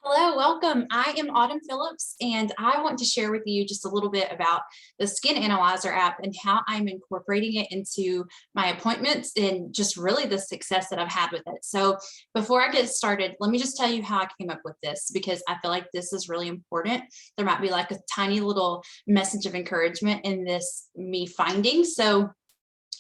Hello, welcome. I am Autumn Phillips, and I want to share with you just a little bit about the Skin Analyzer app and how I'm incorporating it into my appointments and just really the success that I've had with it. So before I get started, let me just tell you how I came up with this because I feel like this is really important. There might be like a tiny little message of encouragement in this me finding.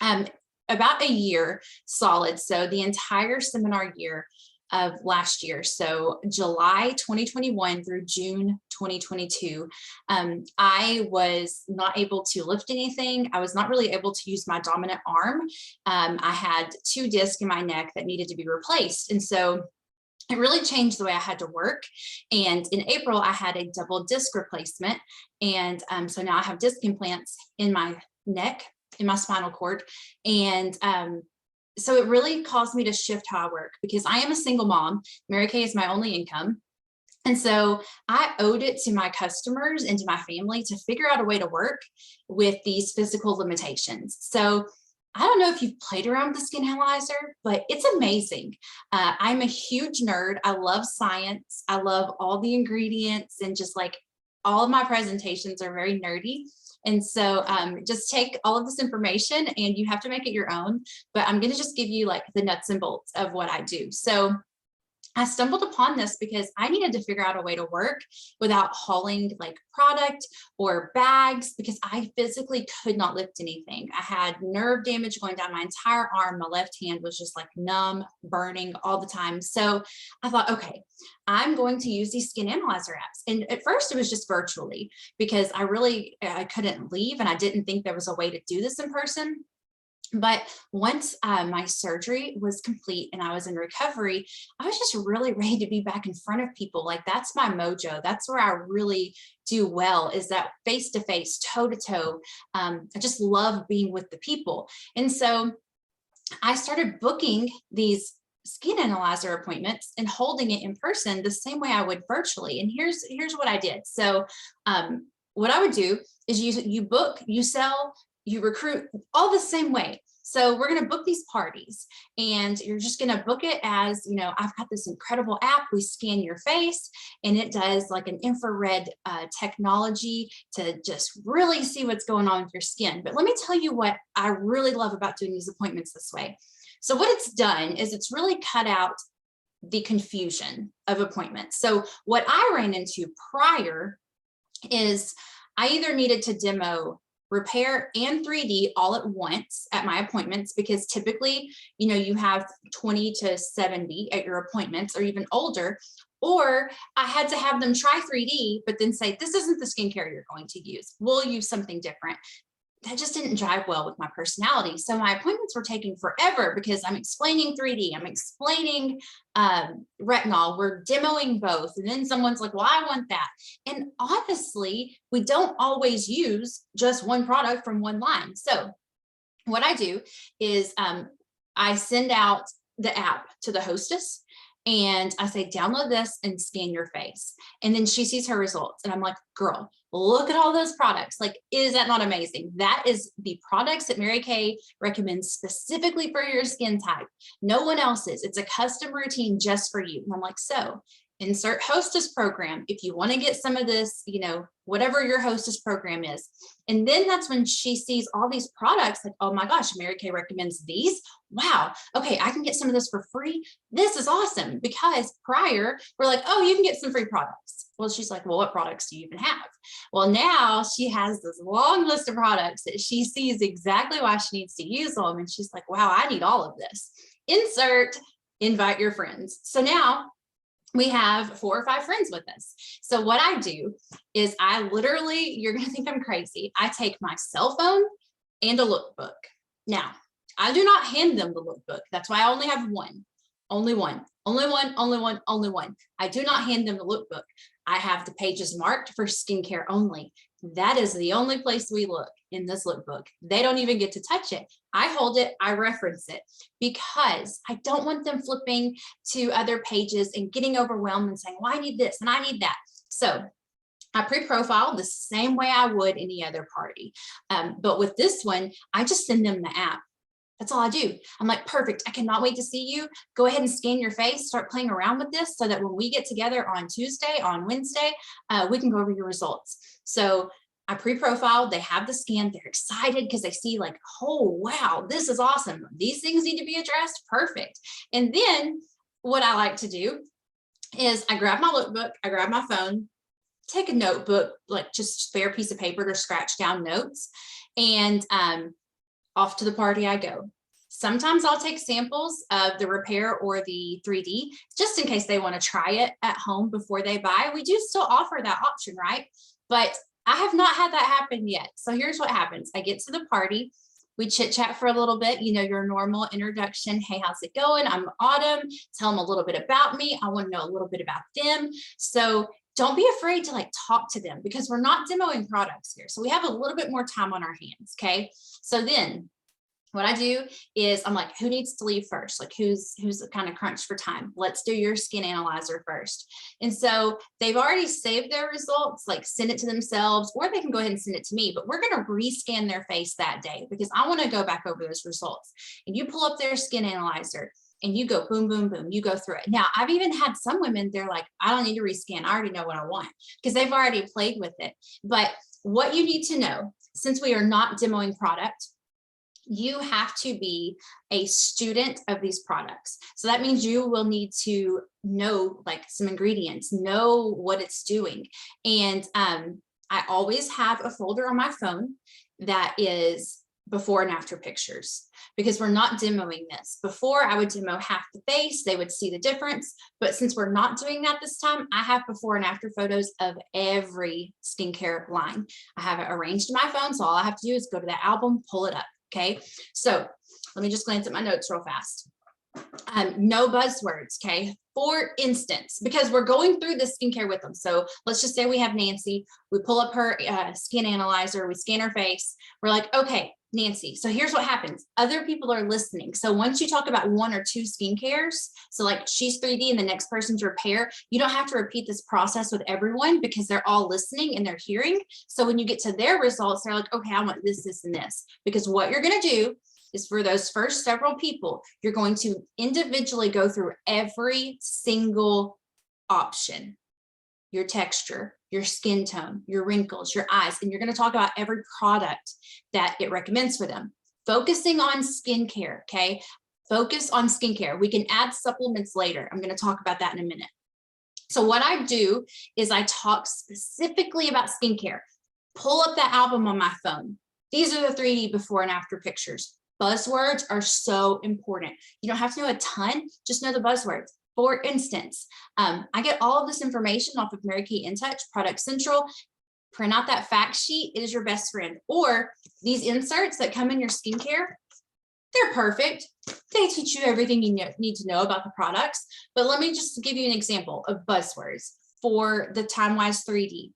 Um, about a year solid. So the entire seminar year of last year. So July 2021 through June 2022, I was not able to lift anything. I was not really able to use my dominant arm. I had two discs in my neck that needed to be replaced. And so it really changed the way I had to work. And in April, I had a double disc replacement. And so now I have disc implants in my neck, in my spinal cord. And so it really caused me to shift how I work because I am a single mom. Mary Kay is my only income. And so I owed it to my customers and to my family to figure out a way to work with these physical limitations. So I don't know if you've played around with the Skin Analyzer, but it's amazing. I'm a huge nerd. I love science. I love all the ingredients and just like all of my presentations are very nerdy. And so just take all of this information and you have to make it your own, but I'm going to just give you like the nuts and bolts of what I do. So I stumbled upon this because I needed to figure out a way to work without hauling like product or bags because I physically could not lift anything. I had nerve damage going down my entire arm. My left hand was just like numb, burning all the time. So I thought, okay, I'm going to use these Skin Analyzer apps. And at first it was just virtually because I couldn't leave and I didn't think there was a way to do this in person. But once my surgery was complete and I was in recovery, I was just really ready to be back in front of people. Like that's my mojo. That's where I really do well is that face to face, toe to toe. I just love being with the people. And so I started booking these Skin Analyzer appointments and holding it in person the same way I would virtually. And here's what I did. So what I would do is you book, you sell, you recruit all the same way. So we're going to book these parties and you're just going to book it as, I've got this incredible app. We scan your face and it does like an infrared technology to just really see what's going on with your skin. But let me tell you what I really love about doing these appointments this way. So what it's done is it's really cut out the confusion of appointments. So what I ran into prior is I either needed to demo repair and 3D all at once at my appointments because typically, you have 20 to 70 at your appointments or even older, or I had to have them try 3D, but then say, this isn't the skincare you're going to use. We'll use something different. That just didn't jive well with my personality. So my appointments were taking forever because I'm explaining 3D, I'm explaining retinol, we're demoing both. And then someone's like, well, I want that. And honestly, we don't always use just one product from one line. So what I do is I send out the app to the hostess and I say, download this and scan your face. And then she sees her results. And I'm like, girl, look at all those products. Like, is that not amazing? That is the products that Mary Kay recommends specifically for your skin type. No one else's. It's a custom routine just for you. And I'm like, so insert hostess program if you want to get some of this, whatever your hostess program is. And then that's when she sees all these products like, oh my gosh, Mary Kay recommends these. Wow. Okay, I can get some of this for free. This is awesome because prior we're like, oh, you can get some free products. Well, she's like, well, what products do you even have? Well, now she has this long list of products that she sees exactly why she needs to use them. And she's like, wow, I need all of this. Insert, invite your friends. So now we have 4 or 5 friends with us. So what I do is I literally, you're going to think I'm crazy. I take my cell phone and a lookbook. Now, I do not hand them the lookbook. That's why I only have one. Only one. Only one, only one, only one. I do not hand them the lookbook. I have the pages marked for skincare only. That is the only place we look in this lookbook. They don't even get to touch it. I hold it, I reference it because I don't want them flipping to other pages and getting overwhelmed and saying, well, I need this and I need that. So I pre-profile the same way I would any other party. But with this one, I just send them the app. That's all I do. I'm like, perfect. I cannot wait to see you. Go ahead and scan your face, start playing around with this so that when we get together on Tuesday, on Wednesday, we can go over your results. So I pre-profiled, they have the scan, they're excited because they see like, oh, wow, this is awesome. These things need to be addressed. Perfect. And then what I like to do is I grab my lookbook, I grab my phone, take a notebook, like just spare piece of paper to scratch down notes, and off to the party I go. Sometimes I'll take samples of the repair or the 3D just in case they want to try it at home before they buy. We do still offer that option, right? But I have not had that happen yet. So here's what happens. I get to the party. We chit chat for a little bit, you know, your normal introduction. Hey, how's it going? I'm Autumn. Tell them a little bit about me. I want to know a little bit about them. So don't be afraid to like talk to them because we're not demoing products here. So we have a little bit more time on our hands. Okay. So then what I do is I'm like, who needs to leave first? Like who's kind of crunched for time? Let's do your skin analyzer first. And so they've already saved their results, like send it to themselves, or they can go ahead and send it to me, but we're going to rescan their face that day because I want to go back over those results. And you pull up their skin analyzer and you go boom, boom, boom, you go through it. Now I've even had some women, they're like, I don't need to rescan. I already know what I want because they've already played with it. But what you need to know, since we are not demoing product, you have to be a student of these products. So that means you will need to know like some ingredients, know what it's doing. And I always have a folder on my phone that is before and after pictures because we're not demoing this. Before I would demo half the face, they would see the difference. But since we're not doing that this time, I have before and after photos of every skincare line. I have it arranged in my phone. So all I have to do is go to that album, pull it up. Okay, so let me just glance at my notes real fast. No buzzwords, okay? For instance, because we're going through the skincare with them. So let's just say we have Nancy, we pull up her skin analyzer, we scan her face. We're like, okay, Nancy, so here's what happens. Other people are listening. So once you talk about one or two skincares, so like she's 3D and the next person's repair, you don't have to repeat this process with everyone because they're all listening and they're hearing. So when you get to their results, they're like, okay, I want this, this, and this. Because what you're going to do is for those first several people, you're going to individually go through every single option, your texture, your skin tone, your wrinkles, your eyes, and you're going to talk about every product that it recommends for them. Focusing on skincare, okay? Focus on skincare. We can add supplements later. I'm going to talk about that in a minute. So what I do is I talk specifically about skincare. Pull up that album on my phone. These are the 3D before and after pictures. Buzzwords are so important. You don't have to know a ton, just know the buzzwords. For instance, I get all of this information off of Mary Kay InTouch, Product Central. Print out that fact sheet, it is your best friend. Or these inserts that come in your skincare, they're perfect. They teach you everything you need to know about the products. But let me just give you an example of buzzwords for the TimeWise 3D.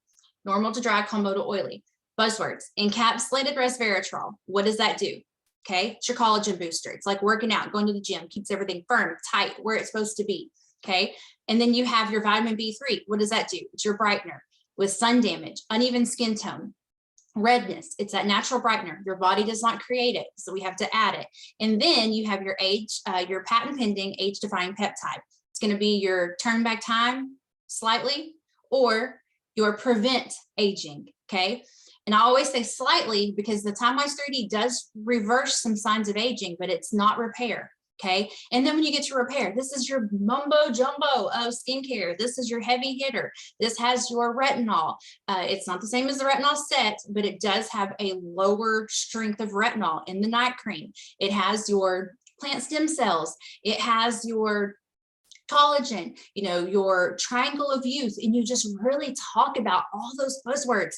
Normal to dry, combo to oily. Buzzwords, encapsulated resveratrol. What does that do? Okay, it's your collagen booster. It's like working out, going to the gym, keeps everything firm, tight, where it's supposed to be. Okay, and then you have your vitamin B3. What does that do? It's your brightener with sun damage, uneven skin tone, redness. It's that natural brightener. Your body does not create it, so we have to add it. And then you have your your patent pending age defying peptide. It's going to be your turn back time slightly or your prevent aging. Okay. And I always say slightly because the TimeWise 3D does reverse some signs of aging, but it's not repair. Okay. And then when you get to repair, this is your mumbo jumbo of skincare. This is your heavy hitter. This has your retinol. It's not the same as the retinol set, but it does have a lower strength of retinol in the night cream. It has your plant stem cells. It has your collagen, you know, your triangle of youth. And you just really talk about all those buzzwords.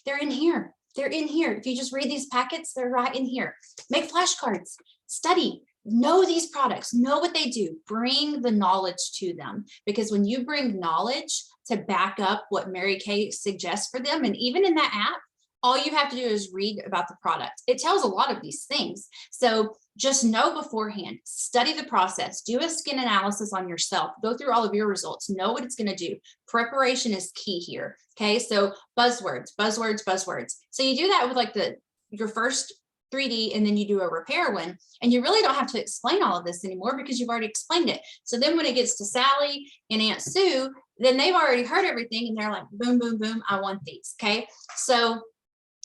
They're in here. They're in here. If you just read these packets, they're right in here. Make flashcards, study, know these products, know what they do, bring the knowledge to them. Because when you bring knowledge to back up what Mary Kay suggests for them, and even in that app, all you have to do is read about the product. It tells a lot of these things. So just know beforehand, study the process, do a skin analysis on yourself, go through all of your results, know what it's going to do. Preparation is key here. Okay. So buzzwords, buzzwords, buzzwords. So you do that with like your first 3D, and then you do a repair one. And you really don't have to explain all of this anymore because you've already explained it. So then when it gets to Sally and Aunt Sue, then they've already heard everything and they're like, boom, boom, boom, I want these. Okay. So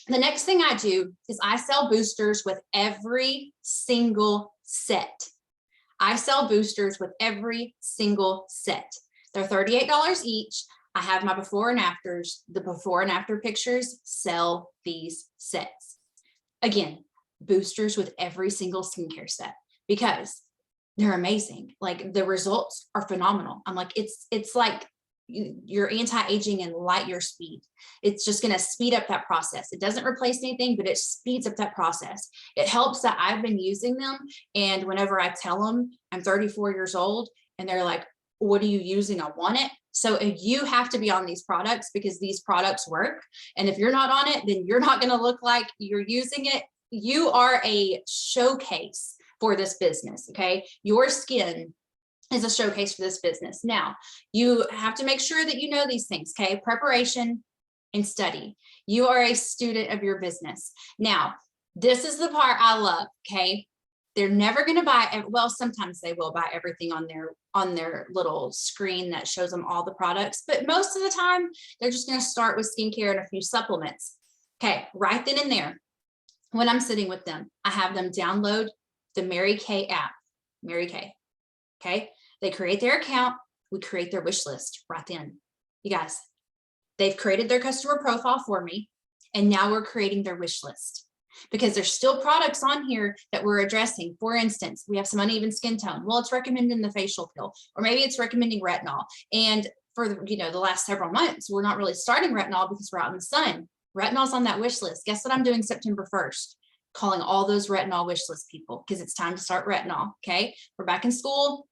the next thing I do is I sell boosters with every single set. I sell boosters with every single set. They're $38 each. I have my before and afters. The before and after pictures sell these sets. Again, boosters with every single skincare set because they're amazing. Like the results are phenomenal. I'm like, it's like your anti-aging and light year speed. It's just going to speed up that process. It doesn't replace anything, but it speeds up that process. It helps that I've been using them. And whenever I tell them I'm 34 years old and they're like, what are you using? I want it. So you have to be on these products because these products work. And if you're not on it, then you're not going to look like you're using it. You are a showcase for this business. Okay. Your skin is a showcase for this business. Now, you have to make sure that you know these things, okay? Preparation and study. You are a student of your business. Now, this is the part I love, okay? They're never going to buy, well, sometimes they will buy everything on their little screen that shows them all the products, but most of the time, they're just going to start with skincare and a few supplements. Okay, right then and there, when I'm sitting with them, I have them download the Mary Kay app, Mary Kay, okay? They create their account, we create their wish list right then. You guys, they've created their customer profile for me, and now we're creating their wish list because there's still products on here that we're addressing. For instance, we have some uneven skin tone. Well, it's recommending the facial peel, or maybe it's recommending retinol. And for the last several months, we're not really starting retinol because we're out in the sun. Retinol's on that wish list. Guess what I'm doing September 1st? Calling all those retinol wish list people because it's time to start retinol. Okay, we're back in school.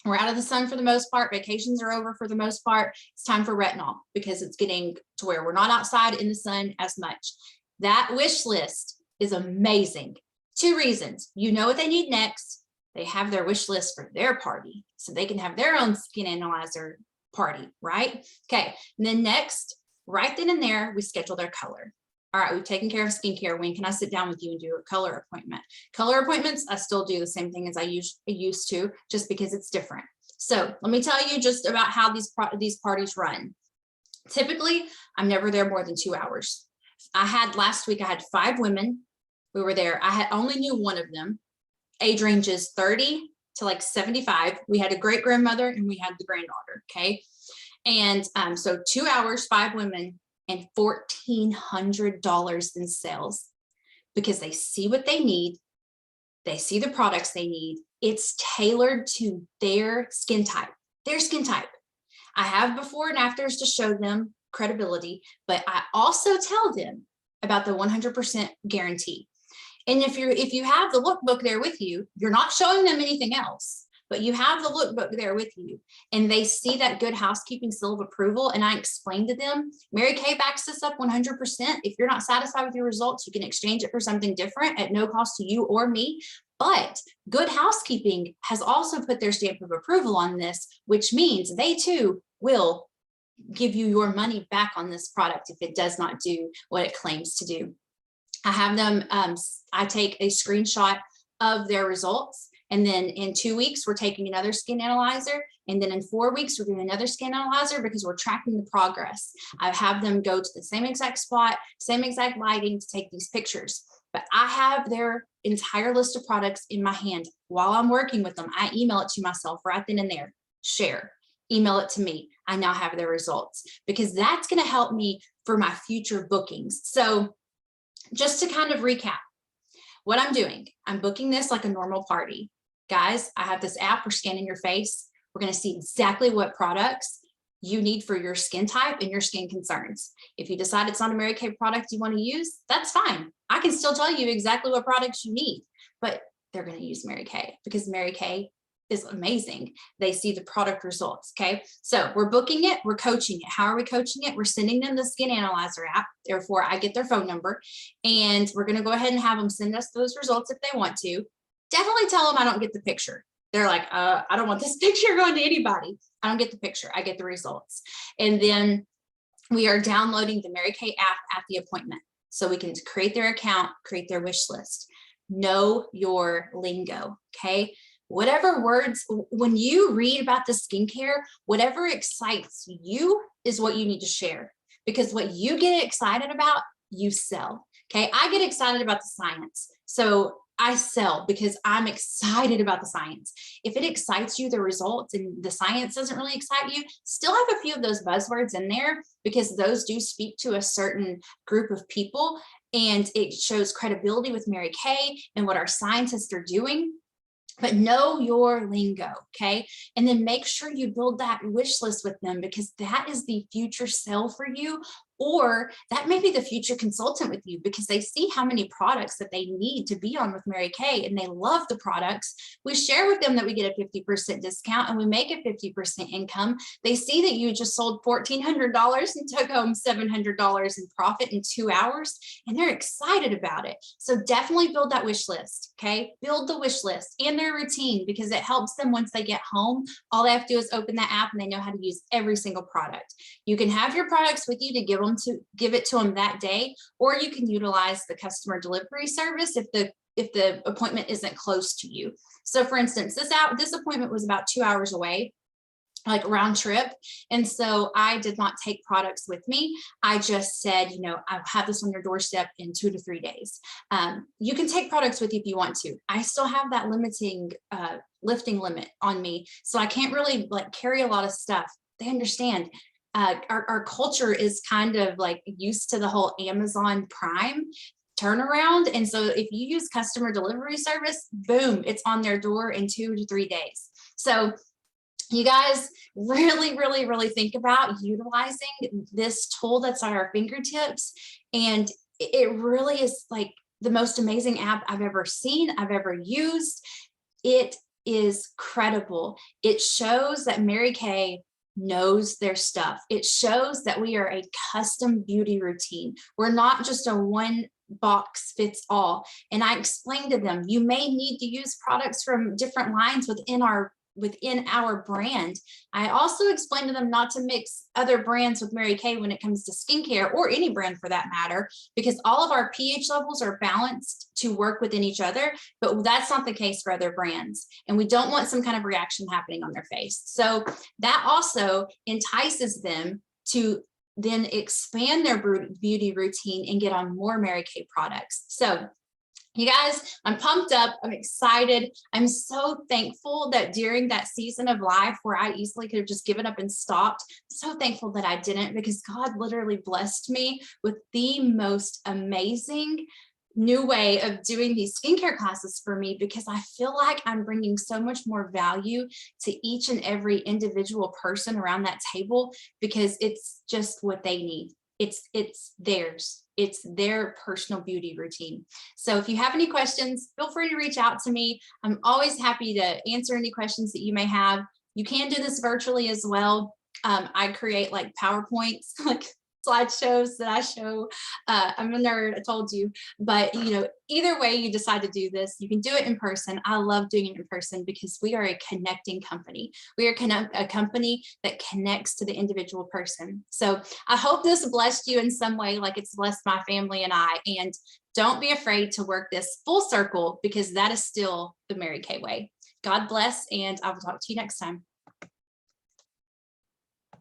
We're out of the sun for the most part. Vacations are over for the most part. It's time for retinol because it's getting to where we're not outside in the sun as much. That wish list is amazing. 2 reasons. You know what they need next. They have their wish list for their party, so they can have their own skin analyzer party, right? Okay, and then next, right then and there, we schedule their color. All right, we've taken care of skincare. When can I sit down with you and do a color appointment? Color appointments, I still do the same thing as I used to, just because it's different. So let me tell you just about how these parties run. Typically, I'm never there more than 2 hours. Last week, I had 5 women. We were there. I only knew one of them. Age ranges 30 to like 75. We had a great grandmother and we had the granddaughter. Okay. And so 2 hours, 5 women, and $1,400 in sales because they see what they need. They see the products they need. It's tailored to their skin type, I have before and afters to show them credibility, but I also tell them about the 100% guarantee. And if you have the lookbook there with you, you're not showing them anything else, but you have the lookbook there with you, and they see that Good Housekeeping seal of approval. And I explained to them, Mary Kay backs this up 100%. If you're not satisfied with your results, you can exchange it for something different at no cost to you or me. But Good Housekeeping has also put their stamp of approval on this, which means they too will give you your money back on this product if it does not do what it claims to do. I have them, I take a screenshot of their results. And then in 2 weeks, we're taking another skin analyzer. And then in 4 weeks, we're doing another skin analyzer because we're tracking the progress. I have them go to the same exact spot, same exact lighting to take these pictures. But I have their entire list of products in my hand while I'm working with them. I email it to myself right then and there, share, email it to me. I now have their results because that's going to help me for my future bookings. So just to kind of recap what I'm doing, I'm booking this like a normal party. Guys, I have this app, we're scanning your face. We're going to see exactly what products you need for your skin type and your skin concerns. If you decide it's not a Mary Kay product you want to use, that's fine. I can still tell you exactly what products you need, but they're going to use Mary Kay because Mary Kay is amazing. They see the product results. Okay. So we're booking it. We're coaching it. How are we coaching it? We're sending them the Skin Analyzer app. Therefore, I get their phone number and we're going to go ahead and have them send us those results if they want to. Definitely tell them I don't get the picture. They're like, I don't want this picture going to anybody. I don't get the picture. I get the results. And then we are downloading the Mary Kay app at the appointment. so we can create their account, create their wish list. Know your lingo, okay? Whatever words, when you read about the skincare, whatever excites you is what you need to share, because what you get excited about, you sell. Okay, I get excited about the science. So I sell because I'm excited about the science. If it excites you, the results, and the science doesn't really excite you, still have a few of those buzzwords in there, because those do speak to a certain group of people, and it shows credibility with Mary Kay and what our scientists are doing. But know your lingo, okay? And then make sure you build that wish list with them, because that is the future sale for you, or that may be the future consultant with you, because they see how many products that they need to be on with Mary Kay, and they love the products. We share with them that we get a 50% discount and we make a 50% income. They see that you just sold $1,400 and took home $700 in profit in 2 hours, and they're excited about it. So definitely build that wish list, okay? Build the wish list and their routine, because it helps them once they get home. All they have to do is open that app and they know how to use every single product. You can have your products with you to give it to them that day, or you can utilize the customer delivery service if the appointment isn't close to you. So for instance, this appointment was about 2 hours away, like round trip. And so I did not take products with me. I just said, I'll have this on your doorstep in 2 to 3 days. You can take products with you if you want to. I still have that lifting limit on me. So I can't really carry a lot of stuff. They understand. Our culture is kind of used to the whole Amazon Prime turnaround. And so if you use customer delivery service, boom, it's on their door in 2 to 3 days. So you guys really, really, really think about utilizing this tool that's at our fingertips. And it really is the most amazing app I've ever seen, I've ever used. It is credible. It shows that Mary Kay knows their stuff. It shows that we are a custom beauty routine. We're not just a one box fits all. And I explained to them, you may need to use products from different lines within our brand. I also explained to them not to mix other brands with Mary Kay when it comes to skincare, or any brand for that matter, because all of our pH levels are balanced to work within each other, but that's not the case for other brands. And we don't want some kind of reaction happening on their face. So that also entices them to then expand their beauty routine and get on more Mary Kay products. So you guys, I'm pumped up. I'm excited. I'm so thankful that during that season of life where I easily could have just given up and stopped, I'm so thankful that I didn't, because God literally blessed me with the most amazing new way of doing these skincare classes for me, because I feel like I'm bringing so much more value to each and every individual person around that table, because it's just what they need. It's theirs. It's their personal beauty routine. So if you have any questions, feel free to reach out to me. I'm always happy to answer any questions that you may have. You can do this virtually as well. I create PowerPoints, slideshows that I show. I'm a nerd, I told you, but either way you decide to do this, you can do it in person. I love doing it in person because we are a connecting company. We are a company that connects to the individual person. So I hope this blessed you in some way, like it's blessed my family and I. And don't be afraid to work this full circle, because that is still the Mary Kay way. God bless, and I will talk to you next time.